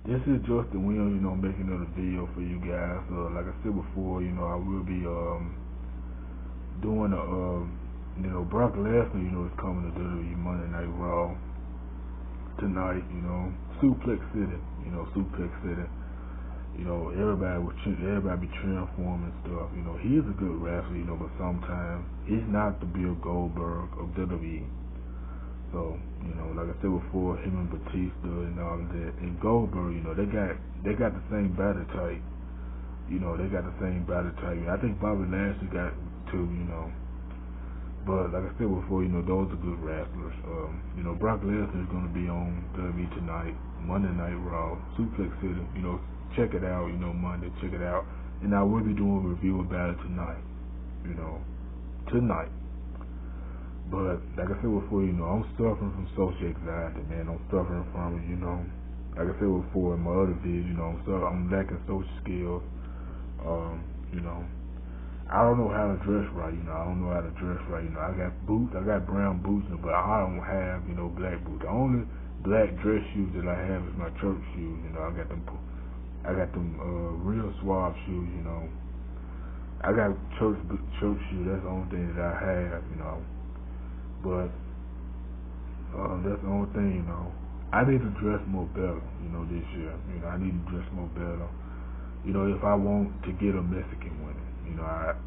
This is Justin Williams, making another video for you guys. Like I said before, I will be doing Brock Lesnar, is coming to WWE Monday Night Raw tonight. Suplex City, Suplex City. Everybody be cheering for him and stuff. He is a good wrestler, but sometimes he's not the Bill Goldberg of WWE. So, like I said before, him and Batista and all of that, and Goldberg, they got the same body type. They got the same body type. I think Bobby Lashley got too, But like I said before, those are good wrestlers. Brock Lesnar is going to be on WWE tonight, Monday Night Raw, Suplex City. Check it out. Monday, check it out. And I will be doing a review about it tonight. Tonight. But like I said before, I'm suffering from social anxiety, man. I'm suffering from it, Like I said before in my other videos, I'm lacking social skills. I don't know how to dress right, I don't know how to dress right, I got boots, I got brown boots, but I don't have, black boots. The only black dress shoes that I have is my church shoes, I got them real suave shoes, I got church shoes, that's the only thing that I have, but that's the only thing, I need to dress more better, this year. I need to dress more better. If I want to get a Mexican woman,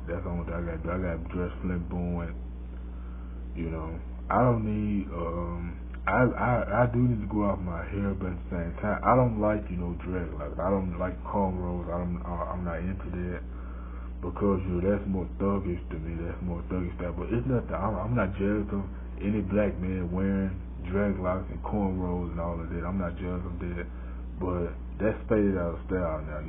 that's the only thing I got to do. I got to dress flamboyant. I don't need. I do need to go off my hair, but at the same time, I don't like dreadlocks. I don't like cornrows. I'm not into that because that's more thuggish to me. That's more thuggish stuff. But it's nothing. I'm not jealous of any black man wearing dreadlocks and cornrows and all of that. I'm not jealous of that. But that's faded out of style now,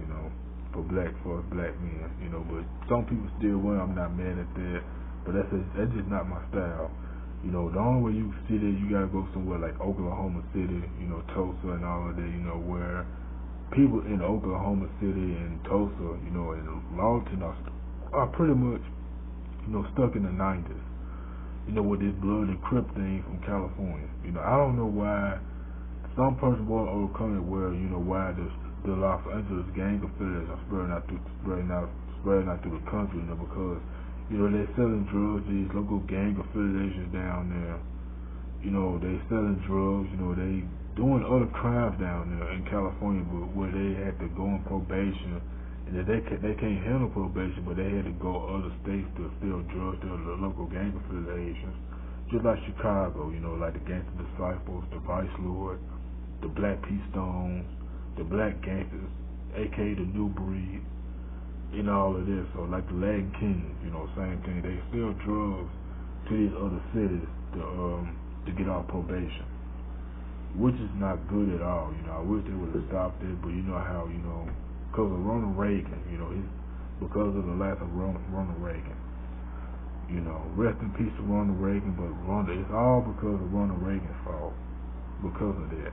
for us black men, but some people still wear them. I'm not mad at that, but that's just not my style. The only way you can see that, you gotta go somewhere like Oklahoma City, Tulsa and all of that, where people in Oklahoma City and Tulsa, and Lawton are pretty much, stuck in the 90s, with this blood and crip thing from California. I don't know why some person will overcome it where, why the Los Angeles gang affiliates are spreading out through the country, because, they're selling drugs, these local gang affiliations down there, they selling drugs, they doing other crimes down there in California, but where they had to go on probation, and that they can't handle probation, but they had to go other states to sell drugs to the local gang affiliations, just like Chicago, like the Gangster Disciples, the Vice Lord, the Black P Stones, the Black Gangsters, aka the New Breed, and all of this. So like the Latin Kings, same thing. They sell drugs to these other cities to get off probation, which is not good at all. I wish they would have stopped it, but you know how, because of Ronald Reagan, because of the lack of Ronald Reagan. Rest in peace to Ronald Reagan, but it's all because of Ronald Reagan's fault. Because of that.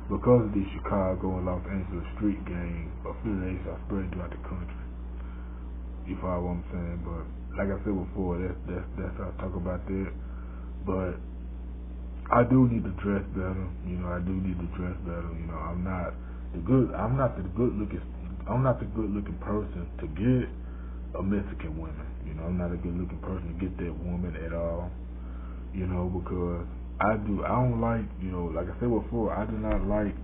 Because of these Chicago and Los Angeles street gang affiliations are spreading throughout the country. You follow what I'm saying? But like I said before, that's how I talk about that. But I do need to dress better. I do need to dress better. I'm not the good looking person to get a Mexican woman. I'm not a good looking person to get that woman at all. Because I don't like, like I said before, I do not like,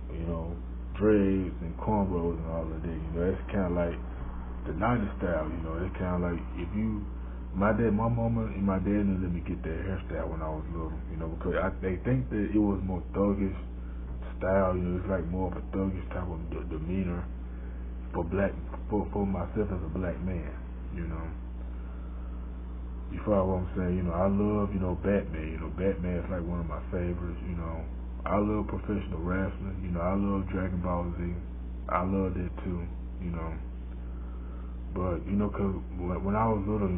dreads and cornrows and all of that. That's kind of like the 90s style. It's kind of like my mama and my dad didn't let me get that hairstyle when I was little. Because they think that it was more thuggish style. It's like more of a thuggish type of demeanor for myself as a black man. You follow what I'm saying? I love, Batman. Batman is like one of my favorites. I love professional wrestling. I love Dragon Ball Z. I love that too. But cause when I was little,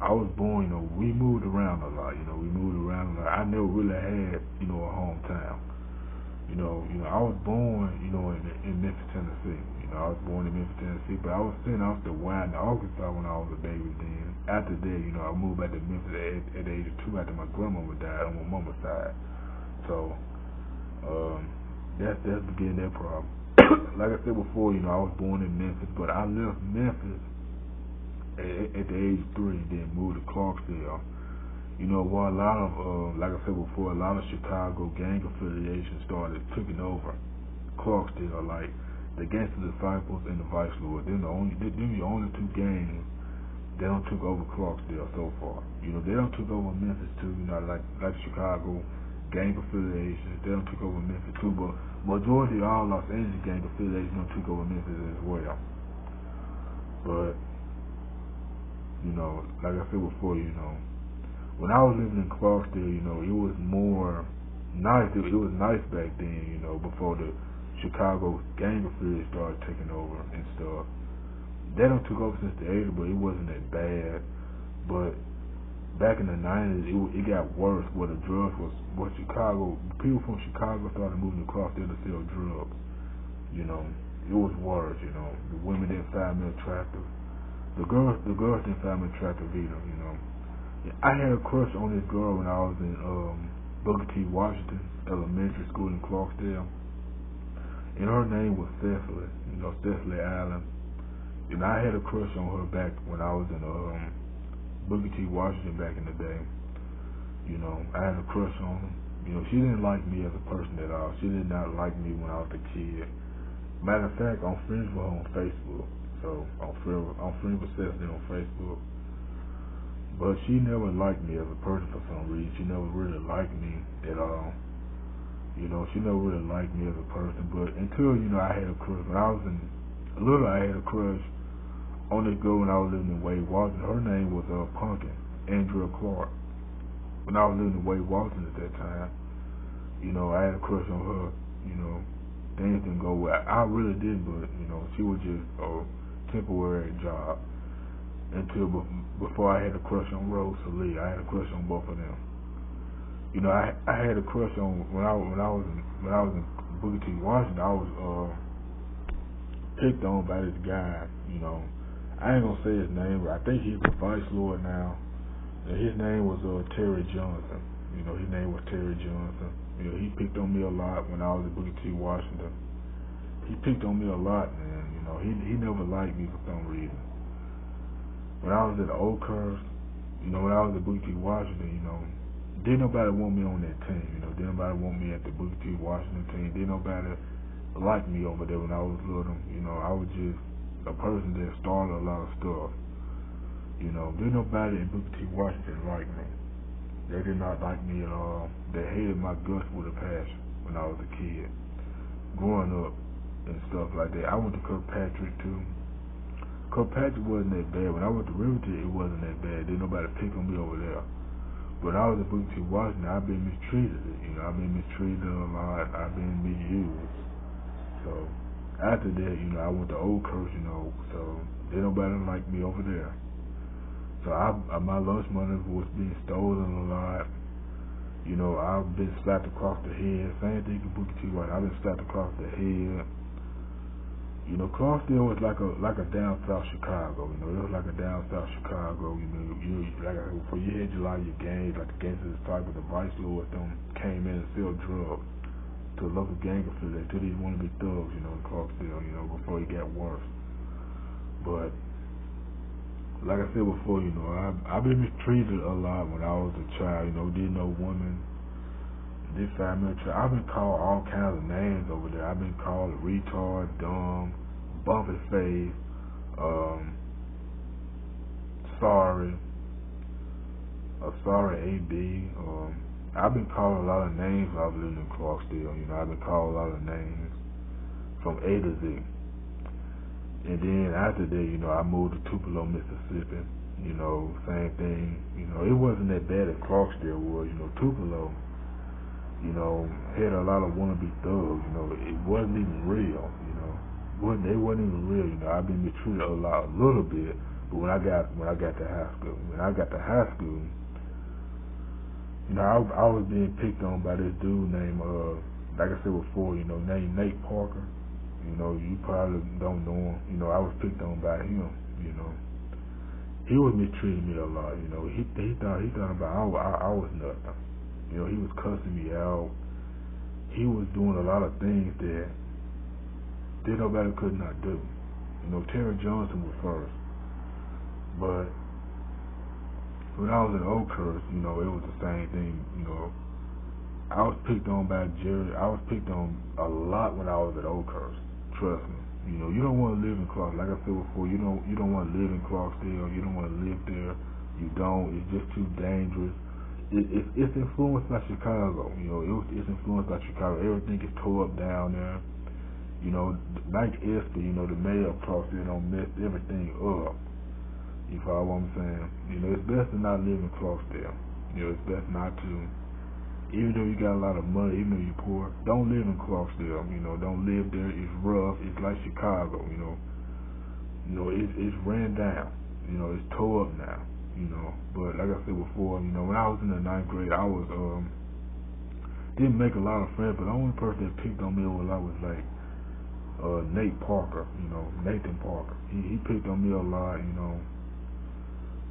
I was born. We moved around a lot. We moved around a lot. I never really had, a hometown. I was born, in Memphis, Tennessee. I was born in Memphis, Tennessee, but I was sent out to Wyden, Arkansas when I was a baby then. After that, I moved back to Memphis at the age of 2 after my grandmama died on my mama's side. So, that's beginning that problem. like I said before, I was born in Memphis, but I left Memphis at the age of 3 and then moved to Clarksdale. Well, a lot of, like I said before, a lot of Chicago gang affiliations started taking over Clarksdale, like the Gangster Disciples and the Vice Lord. They're the only two gangs that don't took over Clarksdale so far. They don't took over Memphis too. Like Chicago gang affiliations, they don't took over Memphis too. But majority of all Los Angeles gang affiliations don't took over Memphis as well. But like I said before, when I was living in Clarksdale, it was more nice. It was nice back then, before the Chicago gang affiliates started taking over and stuff. They don't took over since the 80s, but it wasn't that bad. But back in the 90s, it got worse. Where the drugs was Chicago. People from Chicago started moving to Clarksdale to sell drugs. It was worse. The women didn't find me attractive. The girls didn't find me attractive either. I had a crush on this girl when I was in Booker T. Washington Elementary School in Clarksdale, and her name was Cecily. Cecily Allen. I had a crush on her back when I was in Booker T. Washington back in the day. I had a crush on her. She didn't like me as a person at all. She did not like me when I was a kid. Matter of fact, I'm friends with her on Facebook. So I'm friends with Cecily on Facebook. But she never liked me as a person for some reason. She never really liked me at all. She never really liked me as a person. But until, I had a crush. When I was little, I had a crush on this girl when I was living in Wade, Washington. Her name was Pumpkin, Andrea Clark. When I was living in Wade, Washington at that time, I had a crush on her. Things didn't go well. I really did, but, she was just a temporary job. Until before I had a crush on Rose Lee. I had a crush on both of them. I had a crush on when I was in Booker T. Washington. I was picked on by this guy. I ain't gonna say his name, but I think he's the Vice Lord now. And his name was Terry Johnson. His name was Terry Johnson. He picked on me a lot when I was at Booker T. Washington. He picked on me a lot, man. He never liked me for some reason. When I was at Oakhurst, when I was at Booker T. Washington, didn't nobody want me on that team. Didn't nobody want me at the Booker T. Washington team. Didn't nobody like me over there when I was little. I was just a person that started a lot of stuff. Didn't nobody in Booker T. Washington like me. They did not like me at all. They hated my guts with a passion when I was a kid. Growing up and stuff like that. I went to Kirkpatrick too. Kirkpatrick wasn't that bad. When I went to Riverton, it wasn't that bad. Didn't nobody pick on me over there. But when I was at Booker T. Washington, I've been mistreated. I've been mistreated a lot. I've been misused. So after that, I went to Oakhurst, so didn't nobody like me over there. So my lunch money was being stolen a lot. I've been slapped across the head. Same thing with Booker T. Washington. I've been slapped across the head. Clarksdale was like a down south Chicago. It was like a down south Chicago. Like before you had your lot of your gangs, like the Gangster Disciples, the Vice Lords, them came in and sold drugs to a local gang affiliate, to these wannabe thugs, in Clarksdale, before it got worse. But like I said before, I've been mistreated a lot when I was a child. Didn't know women. This family, I've been called all kinds of names over there. I've been called a retard, dumb, bumpy face, sorry, AB. I've been called a lot of names while I've lived in Clarksdale. I've been called a lot of names from A to Z. And then after that, I moved to Tupelo, Mississippi. Same thing. It wasn't that bad as Clarksdale was. Tupelo, had a lot of wannabe thugs. It wasn't even real. They wasn't even real. I've been mistreated a little bit. But when I got to high school, I was being picked on by this dude named, like I said before, named Nate Parker. You probably don't know him. I was picked on by him. He was mistreating me a lot. He thought about I was nothing. He was cussing me out. He was doing a lot of things that that nobody could not do. You know, Terry Johnson was first, but when I was at Oakhurst, you know, it was the same thing. You know, I was picked on by Jerry. I was picked on a lot when I was at Oakhurst. Trust me. You know, you don't want to live in Clarksdale. Like I said before, you don't want to live in Clarksdale. You don't want to live there. You don't. It's just too dangerous. It's influenced by Chicago. You know, it's influenced by Chicago. Everything is tore up down there. You know, Mike Esper, you know, the mayor of Clarksdale, don't mess everything up. You follow what I'm saying? You know, it's best to not live in Clarksdale. You know, it's best not to. Even though you got a lot of money, even though you're poor, don't live in Clarksdale. You know, don't live there. It's rough. It's like Chicago. It's ran down. You know, it's tore up now. You know, but like I said before, you know, when I was in the ninth grade, I was didn't make a lot of friends, but the only person that picked on me a lot was like Nate Parker. You know, Nathan Parker. He picked on me a lot.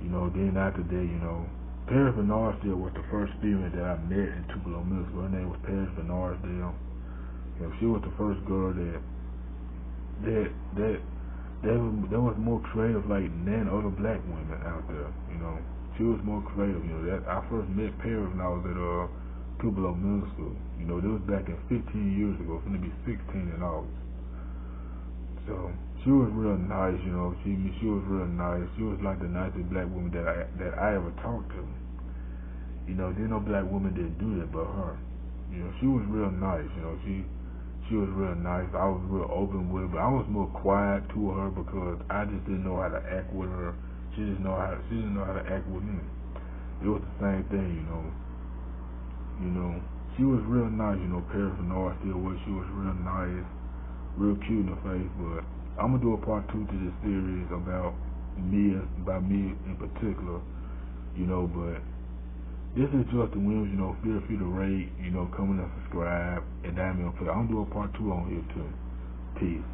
Then after that, you know. Paris Bernardsdale was the first female that I met in Tupelo Middle School. Her name was Paris Bernardsdale. You know, she was the first girl that was more creative like than other black women out there. You know, she was more creative. You know, that I first met Paris when I was at Tupelo Middle School. You know, this was back in 15 years ago. It's gonna be 16 in August. So she was real nice. You know, she was real nice. She was like the nicest black woman that I ever talked to. You know, there no black woman didn't do that but her. You know, she was real nice. You know, she was real nice. I was real open with her, but I was more quiet to her because I just didn't know how to act with her. She didn't know how to act with me. It was the same thing. You know, she was real nice. You know, Paris Bernard still was. She was real nice, real cute in the face. But I'm gonna do a part 2 to this series about me in particular. You know, but this is Justin Williams. You know, feel free to rate, you know, comment and subscribe, and dive me on Twitter. I'm gonna do a part 2 on here too. Peace.